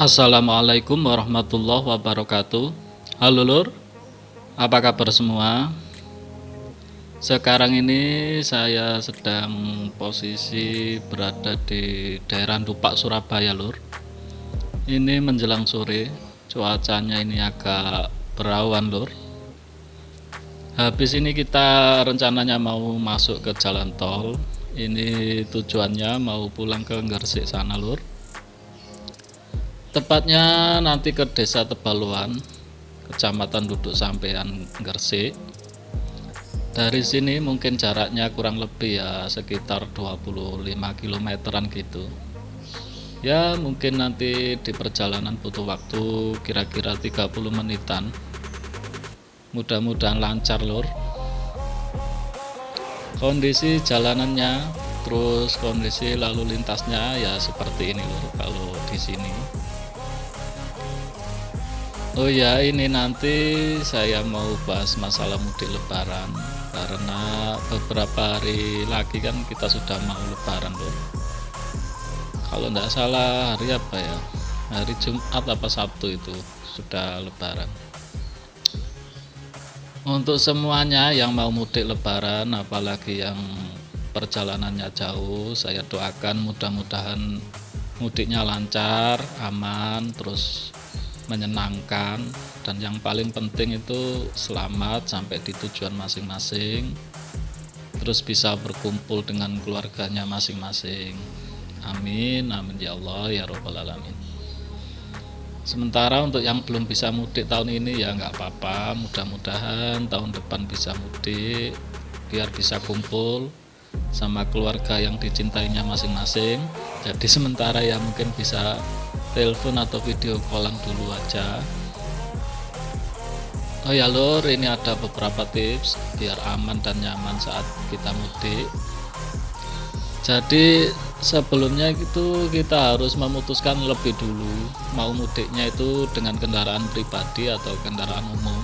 Assalamualaikum warahmatullahi wabarakatuh. Halo Lur, apa kabar semua? Sekarang ini saya sedang posisi berada di daerah Dupak, Surabaya Lur. Ini menjelang sore, cuacanya ini agak berawan Lur. Habis ini kita rencananya mau masuk ke jalan tol. Ini tujuannya mau pulang ke Gresik sana Lur. Tepatnya nanti ke Desa Tebaluan, Kecamatan Duduk Sampean, Gresik. Dari sini mungkin jaraknya kurang lebih ya sekitar 25 kilometeran gitu. Ya mungkin nanti di perjalanan butuh waktu kira-kira 30 menitan. Mudah-mudahan lancar Lur. Kondisi jalanannya, terus kondisi lalu lintasnya ya seperti ini Lur kalau di sini. Oh ya, ini nanti saya mau bahas masalah mudik lebaran karena beberapa hari lagi kan kita sudah mau lebaran Lur. Kalau tidak salah hari apa ya, hari Jumat apa Sabtu itu sudah lebaran. Untuk semuanya yang mau mudik lebaran, apalagi yang perjalanannya jauh, saya doakan mudah-mudahan mudiknya lancar, aman, terus menyenangkan, dan yang paling penting itu selamat sampai di tujuan masing-masing, terus bisa berkumpul dengan keluarganya masing-masing. Amin, amin ya Allah ya Rabbal Alamin. Sementara untuk yang belum bisa mudik tahun ini ya nggak apa-apa, mudah-mudahan tahun depan bisa mudik biar bisa kumpul sama keluarga yang dicintainya masing-masing. Jadi sementara ya mungkin bisa telepon atau video callan dulu aja. Oh ya Lur, ini ada beberapa tips biar aman dan nyaman saat kita mudik. Jadi sebelumnya itu kita harus memutuskan lebih dulu mau mudiknya itu dengan kendaraan pribadi atau kendaraan umum.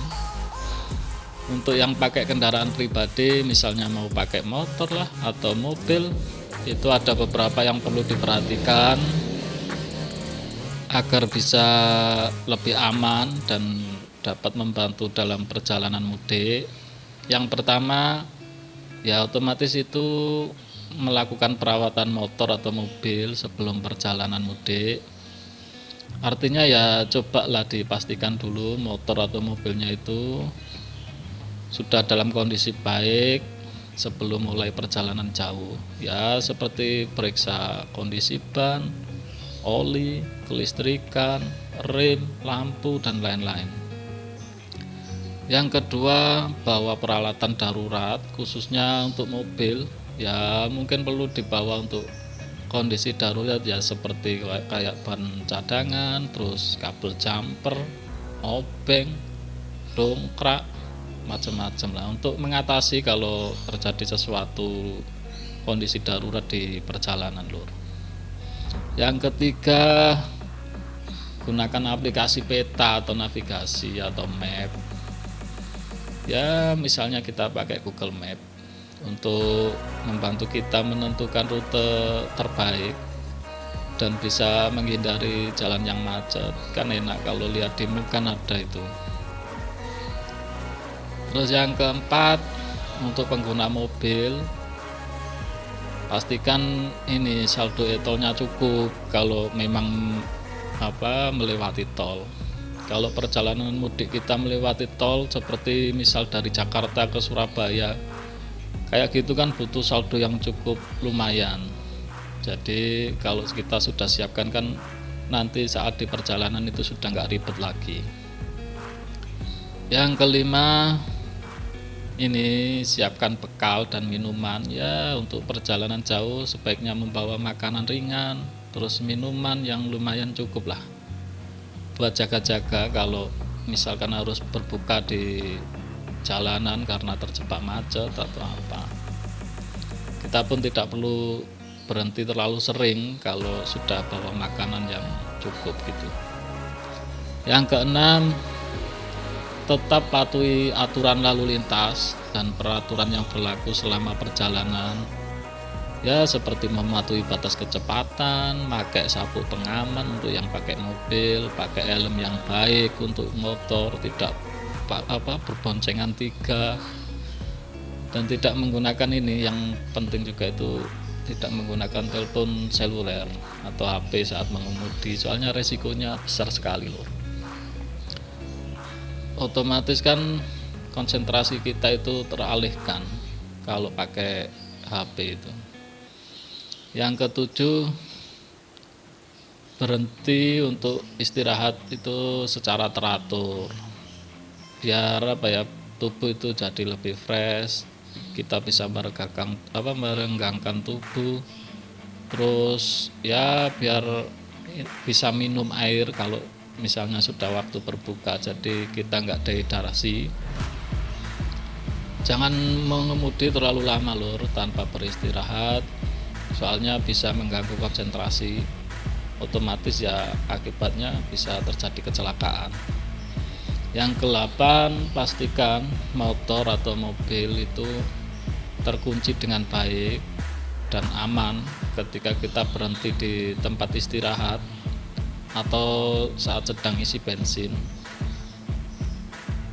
Untuk yang pakai kendaraan pribadi, misalnya mau pakai motor lah atau mobil, itu ada beberapa yang perlu diperhatikan agar bisa lebih aman dan dapat membantu dalam perjalanan mudik. Yang pertama ya otomatis itu melakukan perawatan motor atau mobil sebelum perjalanan mudik. Artinya ya cobalah dipastikan dulu motor atau mobilnya itu sudah dalam kondisi baik sebelum mulai perjalanan jauh. Ya seperti periksa kondisi ban, oli, kelistrikan, rem, lampu, dan lain-lain. Yang kedua, bawa peralatan darurat khususnya untuk mobil. Ya mungkin perlu dibawa untuk kondisi darurat ya seperti kayak ban cadangan, terus kabel jumper, obeng, dongkrak, macam-macam lah untuk mengatasi kalau terjadi sesuatu kondisi darurat di perjalanan Lur. Yang ketiga, gunakan aplikasi peta atau navigasi atau map. Ya misalnya kita pakai Google Map untuk membantu kita menentukan rute terbaik dan bisa menghindari jalan yang macet. Kan enak kalau lihat di map kan ada itu. Terus yang keempat, untuk pengguna mobil pastikan ini saldo e-tolnya cukup kalau memang melewati tol. Kalau perjalanan mudik kita melewati tol seperti misal dari Jakarta ke Surabaya kayak gitu kan butuh saldo yang cukup lumayan. Jadi kalau kita sudah siapkan kan nanti saat di perjalanan itu sudah nggak ribet lagi. Yang kelima, ini siapkan bekal dan minuman ya. Untuk perjalanan jauh sebaiknya membawa makanan ringan, terus minuman yang lumayan cukup lah buat jaga-jaga kalau misalkan harus berbuka di jalanan karena terjebak macet atau apa. Kita pun tidak perlu berhenti terlalu sering kalau sudah bawa makanan yang cukup gitu. Yang keenam, tetap patuhi aturan lalu lintas dan peraturan yang berlaku selama perjalanan. Ya seperti mematuhi batas kecepatan, pakai sabuk pengaman untuk yang pakai mobil, pakai helm yang baik untuk motor, tidak berboncengan tiga, dan tidak menggunakan ini yang penting juga itu tidak menggunakan telepon seluler atau HP saat mengemudi, soalnya resikonya besar sekali loh. Otomatis kan konsentrasi kita itu teralihkan kalau pakai HP itu. Yang ketujuh, berhenti untuk istirahat itu secara teratur, biar tubuh itu jadi lebih fresh, kita bisa merenggangkan tubuh, terus ya biar bisa minum air kalau misalnya sudah waktu berbuka, jadi kita nggak dehidrasi. Jangan mengemudi terlalu lama lur tanpa beristirahat, soalnya bisa mengganggu konsentrasi, otomatis ya akibatnya bisa terjadi kecelakaan. Yang ke-8, pastikan motor atau mobil itu terkunci dengan baik dan aman ketika kita berhenti di tempat istirahat atau saat sedang isi bensin.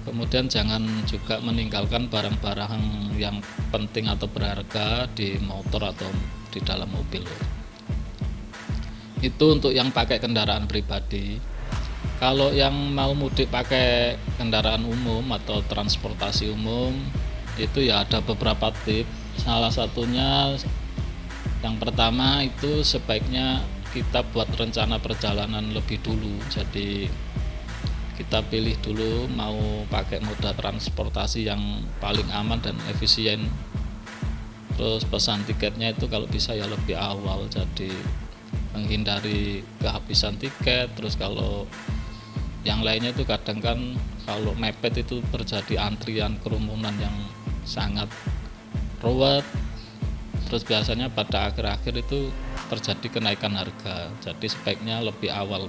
Kemudian jangan juga meninggalkan barang-barang yang penting atau berharga di motor atau di dalam mobil. Itu untuk yang pakai kendaraan pribadi. Kalau yang mau mudik pakai kendaraan umum atau transportasi umum, itu ya ada beberapa tips. Salah satunya, yang pertama itu sebaiknya kita buat rencana perjalanan lebih dulu. Jadi kita pilih dulu mau pakai moda transportasi yang paling aman dan efisien. Terus pesan tiketnya itu kalau bisa ya lebih awal, jadi menghindari kehabisan tiket. Terus kalau yang lainnya itu kadang kan kalau mepet itu terjadi antrian, kerumunan yang sangat ruwet. Terus biasanya pada akhir-akhir itu terjadi kenaikan harga, jadi sebaiknya lebih awal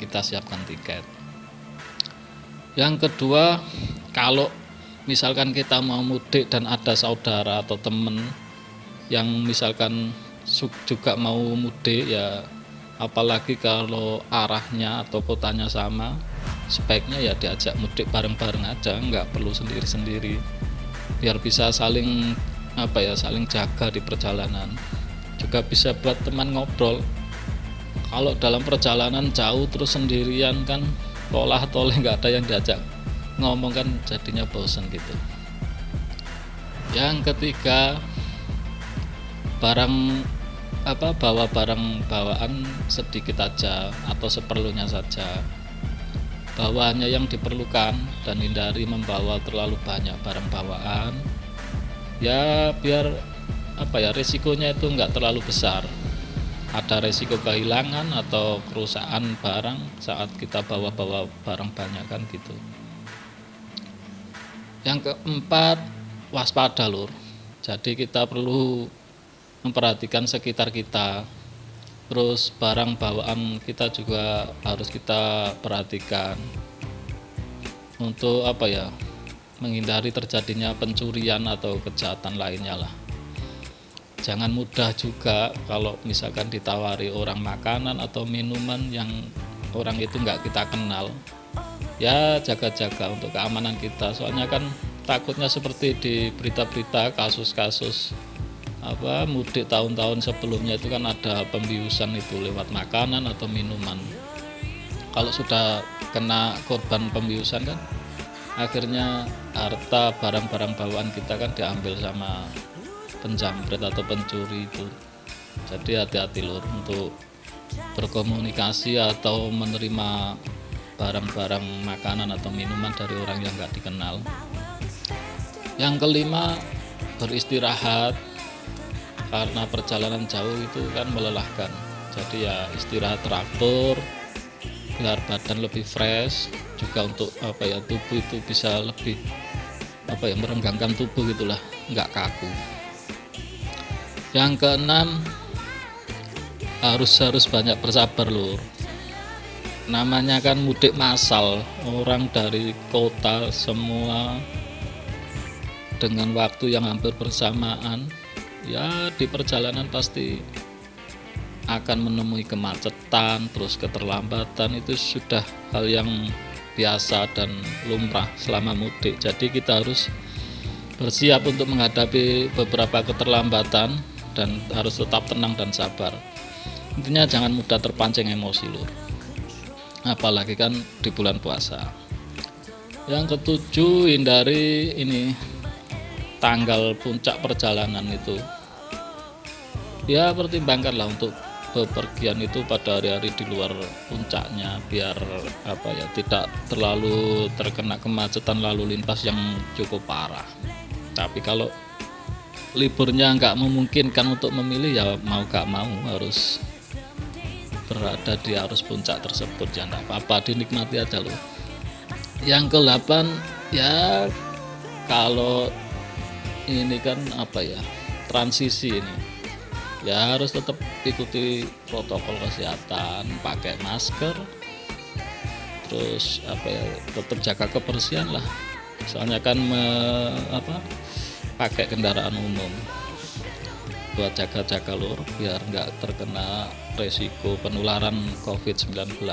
kita siapkan tiket. Yang kedua, kalau misalkan kita mau mudik dan ada saudara atau teman yang misalkan juga mau mudik ya, apalagi kalau arahnya atau kotanya sama, sebaiknya ya diajak mudik bareng-bareng aja, nggak perlu sendiri-sendiri, biar bisa saling saling jaga di perjalanan. Juga bisa buat teman ngobrol. Kalau dalam perjalanan jauh terus sendirian kan toleh nggak ada yang diajak ngomong, kan jadinya bosan gitu. Yang ketiga, bawa barang bawaan sedikit aja atau seperlunya saja. Bawa hanya yang diperlukan dan hindari membawa terlalu banyak barang bawaan. Ya biar risikonya itu enggak terlalu besar. Ada risiko kehilangan atau kerusakan barang saat kita bawa-bawa barang banyak kan gitu. Yang keempat, waspada lur. Jadi kita perlu memperhatikan sekitar kita. Terus barang bawaan kita juga harus kita perhatikan untuk menghindari terjadinya pencurian atau kejahatan lainnya lah. Jangan mudah juga kalau misalkan ditawari orang makanan atau minuman yang orang itu nggak kita kenal. Ya jaga-jaga untuk keamanan kita, soalnya kan takutnya seperti di berita-berita kasus-kasus mudik tahun-tahun sebelumnya itu kan ada pembiusan itu lewat makanan atau minuman. Kalau sudah kena korban pembiusan kan akhirnya harta barang-barang bawaan kita kan diambil sama penjamret atau pencuri itu. Jadi hati-hati lur untuk berkomunikasi atau menerima barang-barang makanan atau minuman dari orang yang nggak dikenal. Yang kelima, beristirahat. Karena perjalanan jauh itu kan melelahkan, jadi ya istirahat teratur biar badan lebih fresh, juga untuk tubuh itu bisa lebih merenggangkan tubuh gitulah, nggak kaku. Yang keenam, harus banyak bersabar lur. Namanya kan mudik massal, orang dari kota semua dengan waktu yang hampir bersamaan. Ya di perjalanan pasti akan menemui kemacetan, terus keterlambatan, itu sudah hal yang biasa dan lumrah selama mudik. Jadi kita harus bersiap untuk menghadapi beberapa keterlambatan dan harus tetap tenang dan sabar. Intinya jangan mudah terpancing emosi lur, apalagi kan di bulan puasa. Yang ketujuh, hindari ini tanggal puncak perjalanan itu. Ya pertimbangkanlah untuk bepergian itu pada hari-hari di luar puncaknya, biar tidak terlalu terkena kemacetan lalu lintas yang cukup parah. Tapi kalau liburnya nggak memungkinkan untuk memilih, ya mau gak mau harus berada di arus puncak tersebut, ya nggak apa-apa, dinikmati aja loh. Yang ke-8, ya kalau ini kan transisi ini, ya harus tetap ikuti protokol kesehatan, pakai masker, terus tetap jaga kebersihan lah. Soalnya kan pakai kendaraan umum buat jaga-jaga lur, biar nggak terkena resiko penularan COVID-19.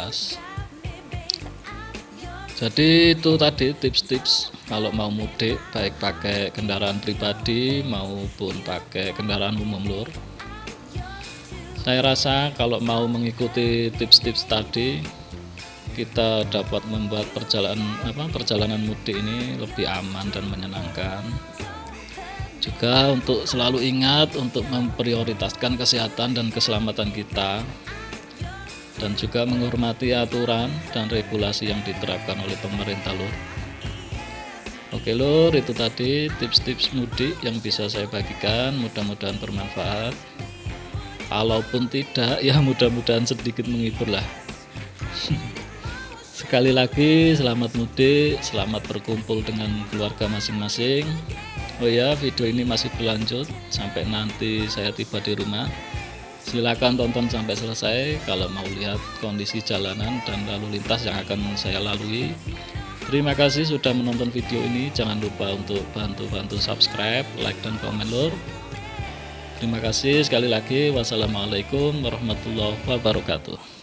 Jadi itu tadi tips-tips kalau mau mudik, baik pakai kendaraan pribadi maupun pakai kendaraan umum lur. Saya rasa kalau mau mengikuti tips-tips tadi, kita dapat membuat perjalanan mudik ini lebih aman dan menyenangkan. Juga untuk selalu ingat untuk memprioritaskan kesehatan dan keselamatan kita, dan juga menghormati aturan dan regulasi yang diterapkan oleh pemerintah lur. Oke lur, itu tadi tips-tips mudik yang bisa saya bagikan, mudah-mudahan bermanfaat. Kalaupun tidak, ya mudah-mudahan sedikit menghibur lah. Sekali lagi selamat mudik, selamat berkumpul dengan keluarga masing-masing. Oh ya, video ini masih berlanjut sampai nanti saya tiba di rumah. Silakan tonton sampai selesai kalau mau lihat kondisi jalanan dan lalu lintas yang akan saya lalui. Terima kasih sudah menonton video ini. Jangan lupa untuk bantu subscribe, like, dan komen lur. Terima kasih sekali lagi. Wassalamualaikum warahmatullahi wabarakatuh.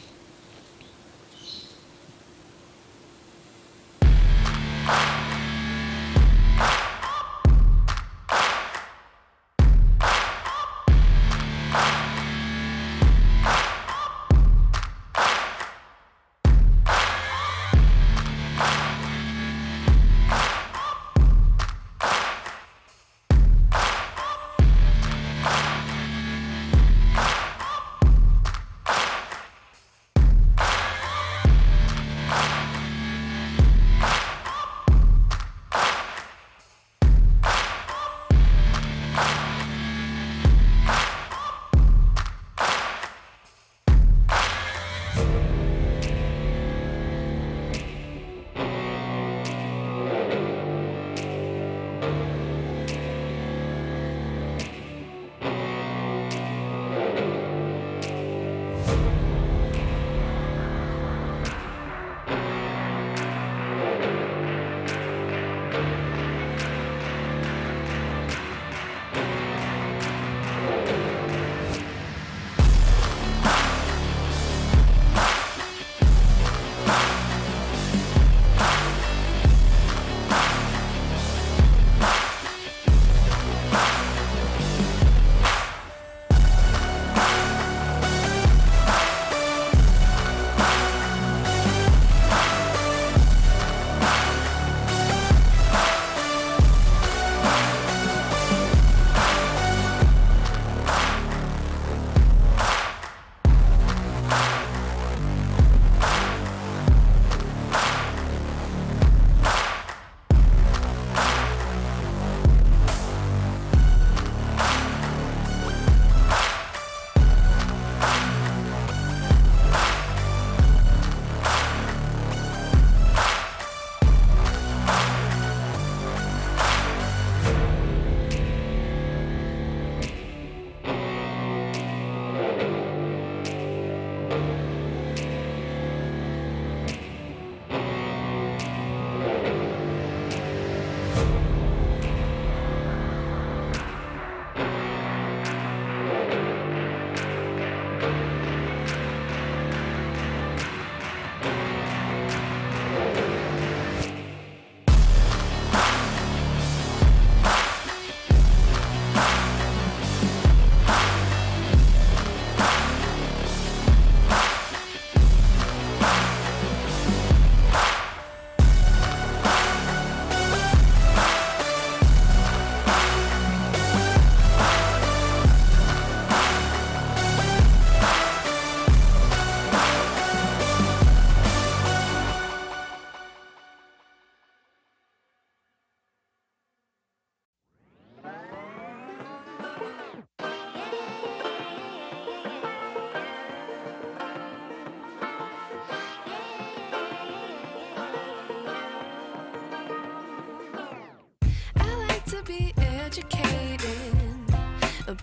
educated,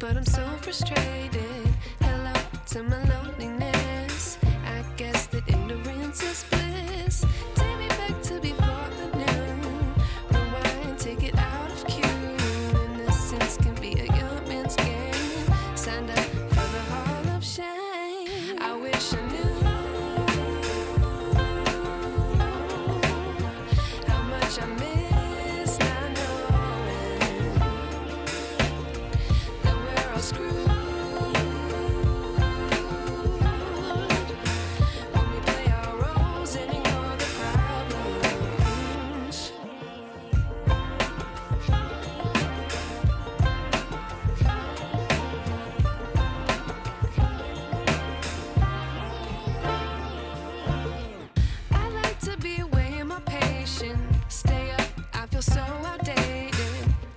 but I'm so frustrated. Hello to my loneliness. I guess that ignorance is bliss. Take me back to before I knew. Rewind, take it out of cue. Innocence can be a young man's game. Signed up for the hall of shame. I wish I knew how much I miss not knowing that we're all screwed when we play our roles and ignore the problems. I like to be away in my patience. Stay up, I feel so outdated.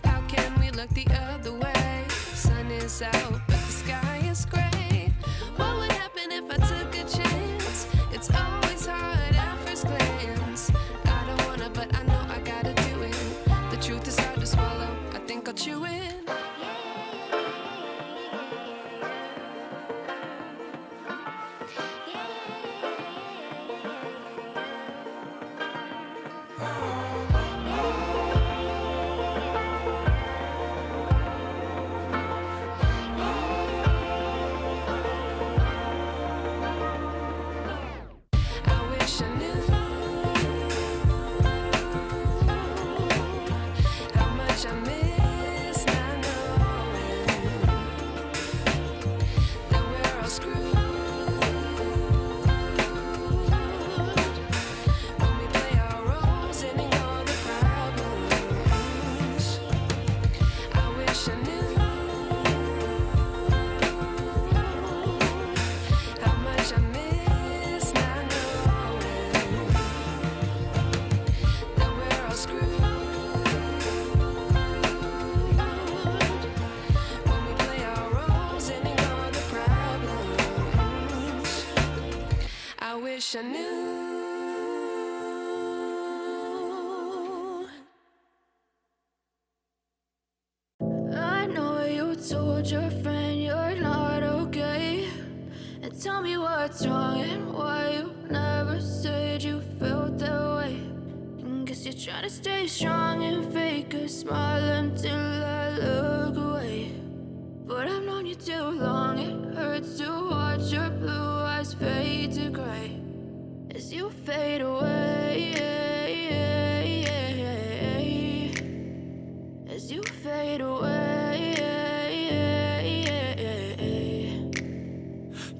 How can we look the other way? Sun is out, but the sky is gray. What would happen if I took a chance? It's always hard at first glance. I don't wanna, but I know I gotta do it. The truth is hard to swallow, I think I'll chew it. I wish I knew how much I miss not knowing that we're all screwed when we play our roles and ignore the problems. I wish I knew how much I miss not knowing that we're all screwed when we play our roles and ignore the problems. I wish I knew. I know you told your friend you're not okay. And tell me what's wrong and why you never said you felt that way. And guess you're trying to stay strong and fake a smile until I look away. But I've known you too long, it hurts to watch your blue eyes fade to gray as you fade away. As you fade away.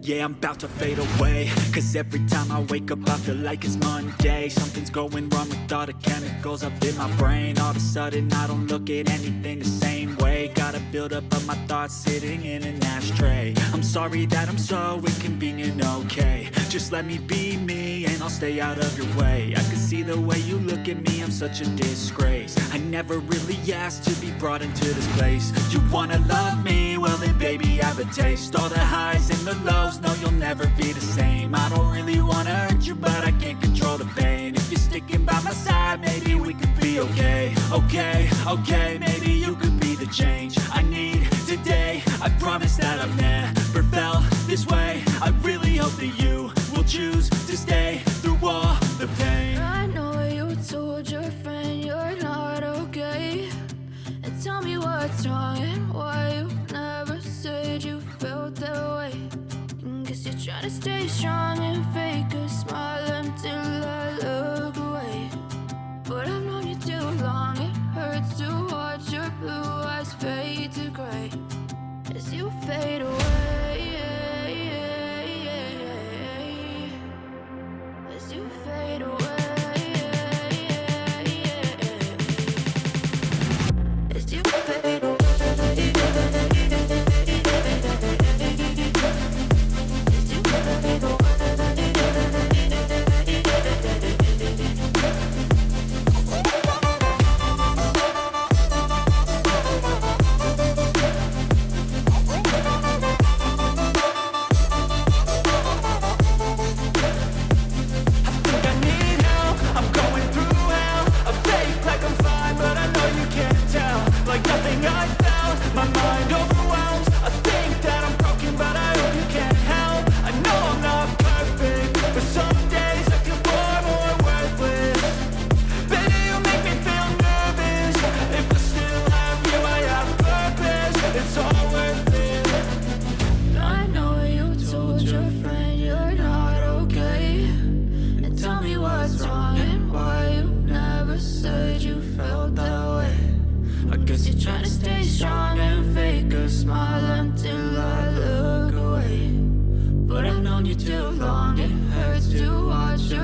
Yeah, I'm about to fade away. Cause every time I wake up I feel like it's Monday. Something's going wrong with all the chemicals up in my brain. All of a sudden I don't look at anything the same way. Got a buildup of my thoughts sitting in an ashtray. I'm sorry that I'm so inconvenient, okay. Just let me be me and I'll stay out of your way. I can see the way you look at me, I'm such a disgrace. I never really asked to be brought into this place. You wanna love me? Well then baby I have a taste. All the highs and the lows, no you'll never be the same. I don't really wanna hurt you but I can't control the pain. If you're sticking by my side maybe we could be okay. Okay, maybe you could be the change I need today. I promise that I've never felt this way. I really hope that you will choose to stay through all the pain. I know you told your friend you're not okay. And tell me what's wrong and why you never said you felt that way. And guess you're trying to stay strong and fake a smile until I look away. But I've known you too long, it hurts to watch your blue eyes fade to gray as you fade away. As you fade away. As you fade away. As you fade away.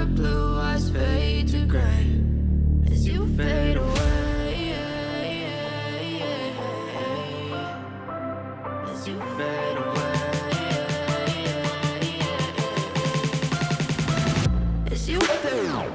your blue eyes fade to gray as you fade away. As you fade away. As you fade away.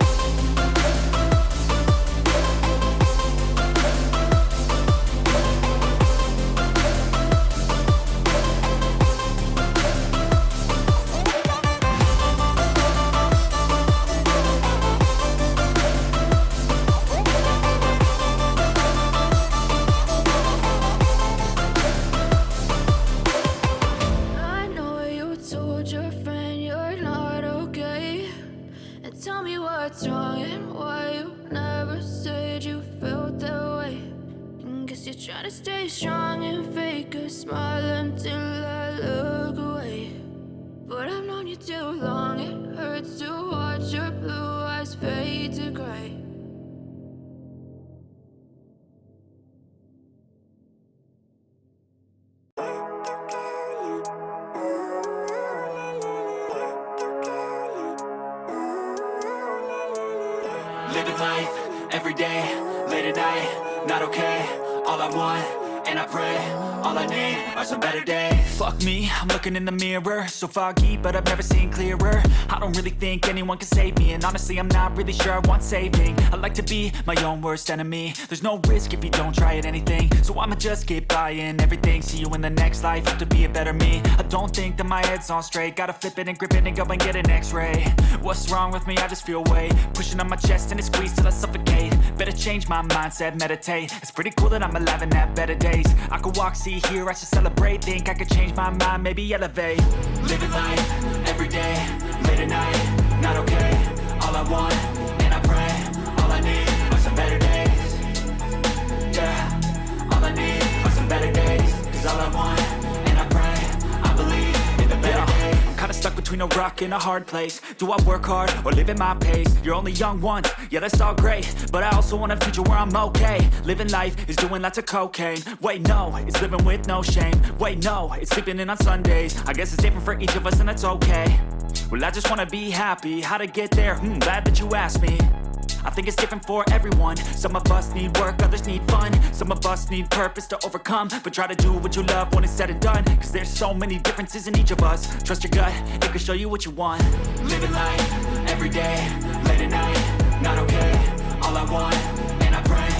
I know you told your friend you're not okay. And tell me what's wrong and why you never said you felt that way. And guess you're trying to stay strong and fake a smile until I look away. But I've known you too long, it hurts to watch your blue eyes fade to gray. Living life, every day, late at night, not okay. All I want, and I pray, all I need are some better days. Fuck me, I'm looking in the mirror, so foggy, but I've never seen clearer. I don't really think anyone can save me, and honestly I'm not really sure I want saving. I like to be my own worst enemy. There's no risk if you don't try at anything, so I'ma just keep buying everything. See you in the next life, have to be a better me. I don't think that my head's on straight, gotta flip it and grip it and go and get an x-ray. What's wrong with me? I just feel weight pushing on my chest and it squeezes till I suffocate. Better change my mindset, meditate. It's pretty cool that I'm alive and have better days. I could walk, see, hear, I should celebrate. Think I could change my mind, maybe elevate. Living life, every day, late at night, not okay. All I want, and I pray, all I need are some better days. Yeah, all I need are some better days. Cause all I want, and I pray, I believe in the better days. I'm kinda stuck between a rock and a hard place. Do I work hard or live at my pace? You're only young once, yeah that's all great, but I also want a future where I'm okay. Living life is doing lots of cocaine. Wait no, it's living with no shame. Wait no, it's sleeping in on Sundays. I guess it's different for each of us and that's okay. Well I just wanna be happy, how to get there? Glad that you asked me. I think it's different for everyone. Some of us need work, others need fun. Some of us need purpose to overcome. But try to do what you love when it's said and done. Cause there's so many differences in each of us. Trust your gut, it can show you what you want. Living life, every day, late at night, not okay. All I want, and I pray,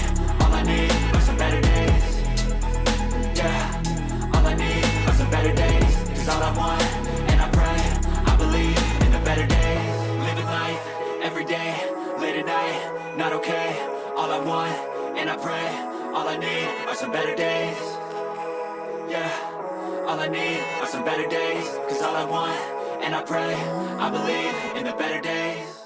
all I need are some better days. Yeah, all I need are some better days. Cause all I want, and I pray, I believe in the better days. Living life, every day, late at night, not okay. All I want, and I pray, all I need are some better days. Yeah, all I need are some better days. Cause all I want, and I pray, I believe in the better days.